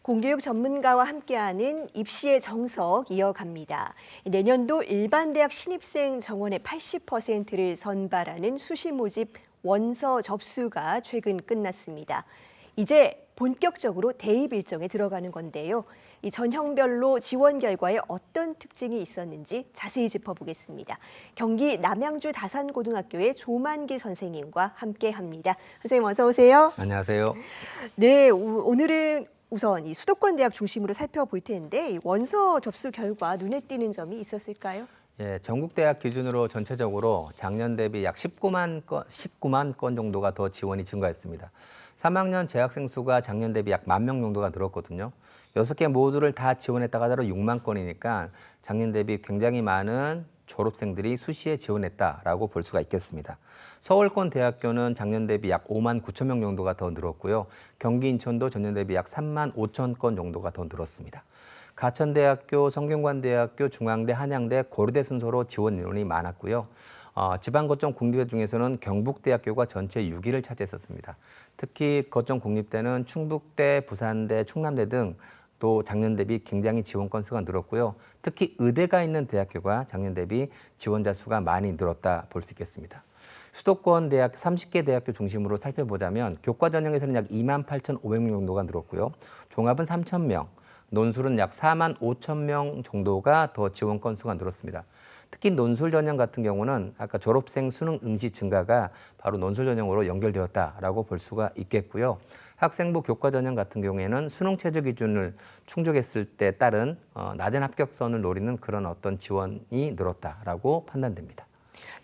공교육 전문가와 함께하는 입시의 정석 이어갑니다. 내년도 일반 대학 신입생 정원의 80%를 선발하는 수시 모집 원서 접수가 최근 끝났습니다. 이제 본격적으로 대입 일정에 들어가는 건데요. 이 전형별로 지원 결과에 어떤 특징이 있었는지 자세히 짚어보겠습니다. 경기 남양주 다산고등학교의 조만기 선생님과 함께합니다. 선생님 어서 오세요. 안녕하세요. 네, 오늘은 우선 이 수도권 대학 중심으로 살펴볼 텐데 원서 접수 결과 눈에 띄는 점이 있었을까요? 예, 전국 대학 기준으로 전체적으로 작년 대비 약 19만 건 정도가 더 지원이 증가했습니다. 3학년 재학생 수가 작년 대비 약 10,000명 정도가 늘었거든요. 6개 모두를 다 지원했다가 하더라도 6만 건이니까 작년 대비 굉장히 많은 졸업생들이 수시에 지원했다라고 볼 수가 있겠습니다. 서울권 대학교는 작년 대비 약 5만 9천 명 정도가 더 늘었고요. 경기 인천도 전년 대비 약 3만 5천 건 정도가 더 늘었습니다. 가천대학교, 성균관대학교, 중앙대, 한양대, 고려대 순서로 지원 인원이 많았고요. 지방 거점 공립대 중에서는 경북대학교가 전체 6위를 차지했었습니다. 특히 거점 공립대는 충북대, 부산대, 충남대 등 또 작년 대비 굉장히 지원 건수가 늘었고요. 특히 의대가 있는 대학교가 작년 대비 지원자 수가 많이 늘었다 볼 수 있겠습니다. 수도권 대학 30개 대학교 중심으로 살펴보자면 교과 전형에서는 약 28,500명 정도가 늘었고요. 종합은 3,000명, 논술은 약 4만 5천 명 정도가 더 지원 건수가 늘었습니다. 특히 논술 전형 같은 경우는 아까 졸업생 수능 응시 증가가 바로 논술 전형으로 연결되었다라고 볼 수가 있겠고요. 학생부 교과 전형 같은 경우에는 수능 최저 기준을 충족했을 때 따른 낮은 합격선을 노리는 그런 어떤 지원이 늘었다라고 판단됩니다.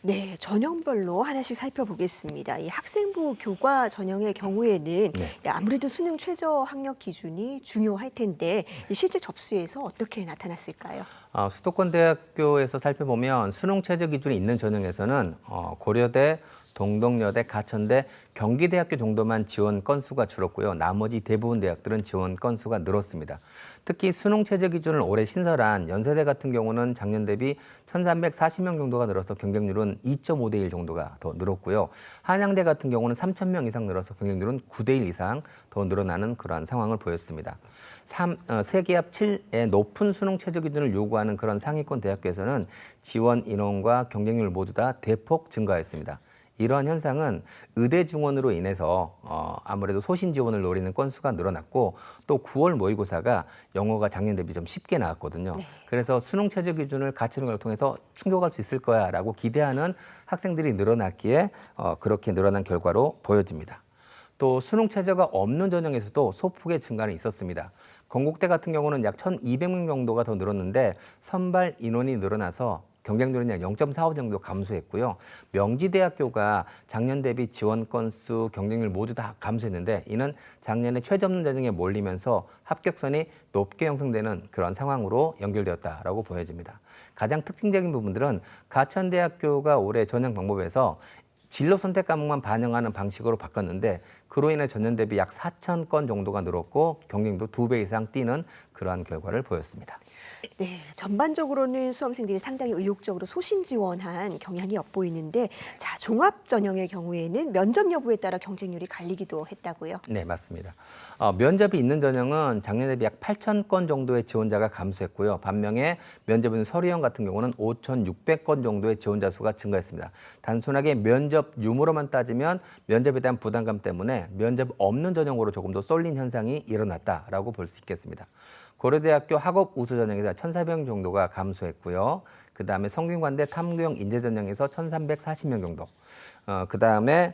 네, 전형별로 하나씩 살펴보겠습니다. 이 학생부 교과 전형의 경우에는 아무래도 수능 최저 학력 기준이 중요할 텐데 이 실제 접수에서 어떻게 나타났을까요? 수도권 대학교에서 살펴보면 수능 최저 기준이 있는 전형에서는 고려대, 동덕여대, 가천대, 경기대학교 정도만 지원 건수가 줄었고요. 나머지 대부분 대학들은 지원 건수가 늘었습니다. 특히 수능 최저 기준을 올해 신설한 연세대 같은 경우는 작년 대비 1,340명 정도가 늘어서 경쟁률은 2.5대 1 정도가 더 늘었고요. 한양대 같은 경우는 3,000명 이상 늘어서 경쟁률은 9대 1 이상 더 늘어나는 그러한 상황을 보였습니다. 세계합 7의 높은 수능 최저 기준을 요구하는 그런 상위권 대학교에서는 지원 인원과 경쟁률 모두 다 대폭 증가했습니다. 이러한 현상은 의대 증원으로 인해서 아무래도 소신 지원을 노리는 건수가 늘어났고 또 9월 모의고사가 영어가 작년 대비 좀 쉽게 나왔거든요. 네. 그래서 수능 최저 기준을 갖추는 걸 통해서 충족할 수 있을 거야라고 기대하는 학생들이 늘어났기에 그렇게 늘어난 결과로 보여집니다. 또 수능 최저가 없는 전형에서도 소폭의 증가는 있었습니다. 건국대 같은 경우는 약 1,200명 정도가 더 늘었는데 선발 인원이 늘어나서 경쟁률은 약 0.45 정도 감소했고요. 명지대학교가 작년 대비 지원 건수, 경쟁률 모두 다 감소했는데 이는 작년에 최저 없는 전형에 몰리면서 합격선이 높게 형성되는 그런 상황으로 연결되었다라고 보여집니다. 가장 특징적인 부분들은 가천대학교가 올해 전형 방법에서 진로 선택 과목만 반영하는 방식으로 바꿨는데 그로 인해 전년 대비 약 4,000건 정도가 늘었고 경쟁도 2배 이상 뛰는 그러한 결과를 보였습니다. 네, 전반적으로는 수험생들이 상당히 의욕적으로 소신 지원한 경향이 엿보이는데 자, 종합 전형의 경우에는 면접 여부에 따라 경쟁률이 갈리기도 했다고요? 네, 맞습니다. 면접이 있는 전형은 작년 대비 약 8,000건 정도의 지원자가 감소했고요. 반면에 면접이 있는 서류형 같은 경우는 5,600건 정도의 지원자 수가 증가했습니다. 단순하게 면접 유무로만 따지면 면접에 대한 부담감 때문에 면접 없는 전형으로 조금 더 쏠린 현상이 일어났다라고 볼 수 있겠습니다. 고려대학교 학업 우수 전형에서 1,400명 정도가 감소했고요. 그다음에 성균관대 탐구형 인재 전형에서 1,340명 정도. 그다음에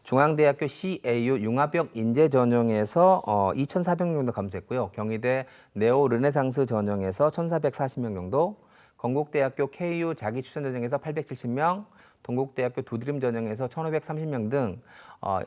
중앙대학교 CAU 융합형 인재 전형에서 2,400명 정도 감소했고요. 경희대 네오 르네상스 전형에서 1,440명 정도. 건국대학교 KU 자기추천 전형에서 870명, 동국대학교 두드림 전형에서 1,530명 등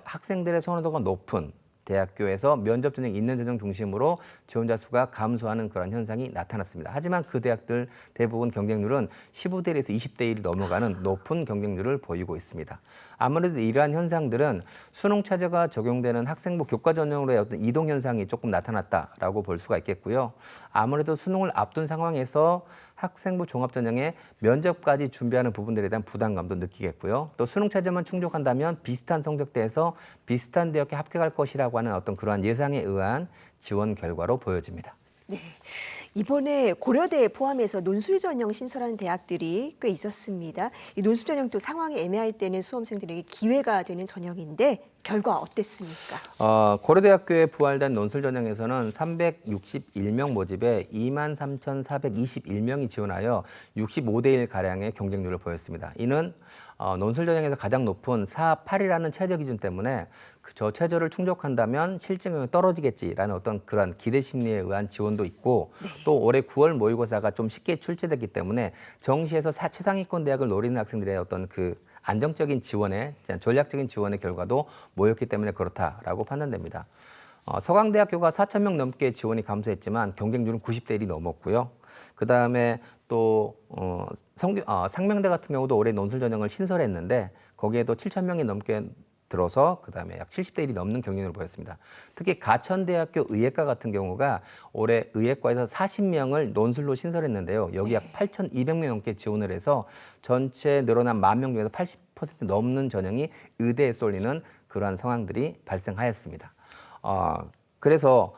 학생들의 선호도가 높은 대학교에서 면접 전형 있는 전형 중심으로 지원자 수가 감소하는 그런 현상이 나타났습니다. 하지만 그 대학들 대부분 경쟁률은 15대 1에서 20대 1이 넘어가는 높은 경쟁률을 보이고 있습니다. 아무래도 이러한 현상들은 수능 최저가 적용되는 학생부 교과 전형으로의 어떤 이동 현상이 조금 나타났다라고 볼 수가 있겠고요. 아무래도 수능을 앞둔 상황에서 학생부 종합전형에 면접까지 준비하는 부분들에 대한 부담감도 느끼겠고요. 또 수능 최저만 충족한다면 비슷한 성적대에서 비슷한 대학에 합격할 것이라고 하는 어떤 그러한 예상에 의한 지원 결과로 보여집니다. 네. 이번에 고려대 포함해서 논술 전형 신설한 대학들이 꽤 있었습니다. 이 논술 전형도 상황이 애매할 때는 수험생들에게 기회가 되는 전형인데 결과 어땠습니까? 고려대학교에 부활된 논술 전형에서는 361명 모집에 23,421명이 지원하여 65대 1 가량의 경쟁률을 보였습니다. 이는 논술 전형에서 가장 높은 4.8이라는 최저 기준 때문에 저 최저를 충족한다면 실증 능력이 떨어지겠지라는 어떤 그런 기대 심리에 의한 지원도 있고 네. 또 올해 9월 모의고사가 좀 쉽게 출제됐기 때문에 정시에서 최상위권 대학을 노리는 학생들의 어떤 그 안정적인 지원의 전략적인 지원의 결과도 모였기 때문에 그렇다라고 판단됩니다. 서강대학교가 4,000명 넘게 지원이 감소했지만 경쟁률은 90대 1이 넘었고요. 그다음에 또 상명대 같은 경우도 올해 논술 전형을 신설했는데 거기에도 7,000명이 넘게 들어서 그다음에 약 70대 1이 넘는 경쟁률을 보였습니다. 특히 가천대학교 의예과 같은 경우가 올해 의예과에서 40명을 논술로 신설했는데요. 여기 약 8,200명 넘게 지원을 해서 전체 늘어난 10,000명 중에서 80% 넘는 전형이 의대에 쏠리는 그러한 상황들이 발생하였습니다. 그래서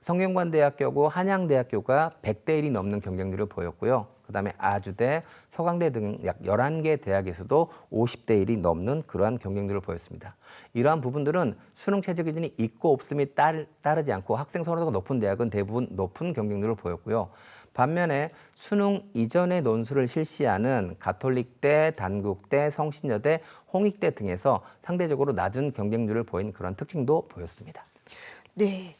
성균관대학교고 한양대학교가 100대 1이 넘는 경쟁률을 보였고요. 그다음에 아주대, 서강대 등 약 11개 대학에서도 50대 1이 넘는 그러한 경쟁률을 보였습니다. 이러한 부분들은 수능 최저 기준이 있고 없음이 따르지 않고 학생 선호도가 높은 대학은 대부분 높은 경쟁률을 보였고요. 반면에 수능 이전의 논술을 실시하는 가톨릭대, 단국대, 성신여대, 홍익대 등에서 상대적으로 낮은 경쟁률을 보인 그런 특징도 보였습니다. 네.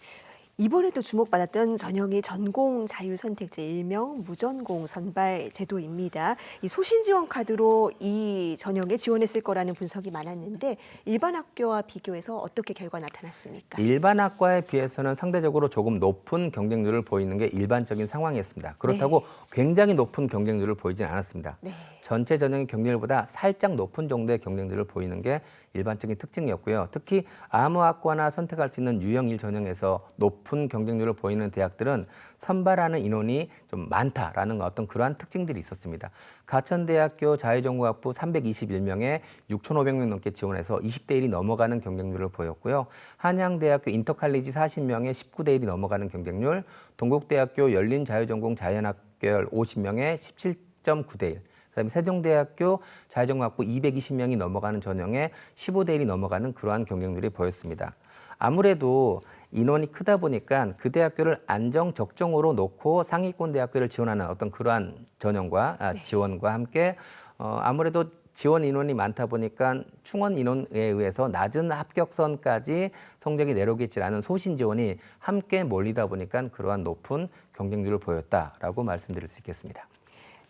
이번에도 주목받았던 전형이 전공 자율선택제 일명 무전공 선발 제도입니다. 이 소신 지원 카드로 이 전형에 지원했을 거라는 분석이 많았는데 일반 학교와 비교해서 어떻게 결과 나타났습니까? 일반 학과에 비해서는 상대적으로 조금 높은 경쟁률을 보이는 게 일반적인 상황이었습니다. 그렇다고 굉장히 높은 경쟁률을 보이진 않았습니다. 네. 전체 전형의 경쟁률보다 살짝 높은 정도의 경쟁률을 보이는 게 일반적인 특징이었고요. 특히 아무 학과나 선택할 수 있는 유형 1 전형에서 높은 경쟁률을 보이는 대학들은 선발하는 인원이 좀 많다라는 어떤 그러한 특징들이 있었습니다. 가천대학교 자유전공학부 321명에 6,500명 넘게 지원해서 20대 1이 넘어가는 경쟁률을 보였고요. 한양대학교 인터칼리지 40명에 19대 1이 넘어가는 경쟁률, 동국대학교 열린자유전공 자연학계열 50명에 17.9대 1, 그다음에 세종대학교 자유전공학부 220명이 넘어가는 전형에 15대 1이 넘어가는 그러한 경쟁률이 보였습니다. 아무래도 인원이 크다 보니까 그 대학교를 안정 적정으로 놓고 상위권 대학교를 지원하는 어떤 그러한 전형과 지원과 함께 아무래도 지원 인원이 많다 보니까 충원 인원에 의해서 낮은 합격선까지 성적이 내려오겠지라는 소신 지원이 함께 몰리다 보니까 그러한 높은 경쟁률을 보였다라고 말씀드릴 수 있겠습니다.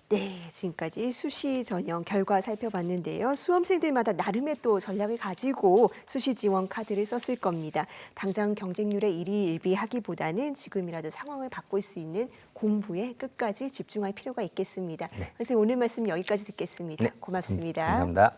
네, 지금까지 수시 전형 결과 살펴봤는데요. 수험생들마다 나름의 또 전략을 가지고 수시 지원 카드를 썼을 겁니다. 당장 경쟁률에 일희일비하기보다는 지금이라도 상황을 바꿀 수 있는 공부에 끝까지 집중할 필요가 있겠습니다. 선생님 오늘 말씀 여기까지 듣겠습니다. 고맙습니다. 감사합니다.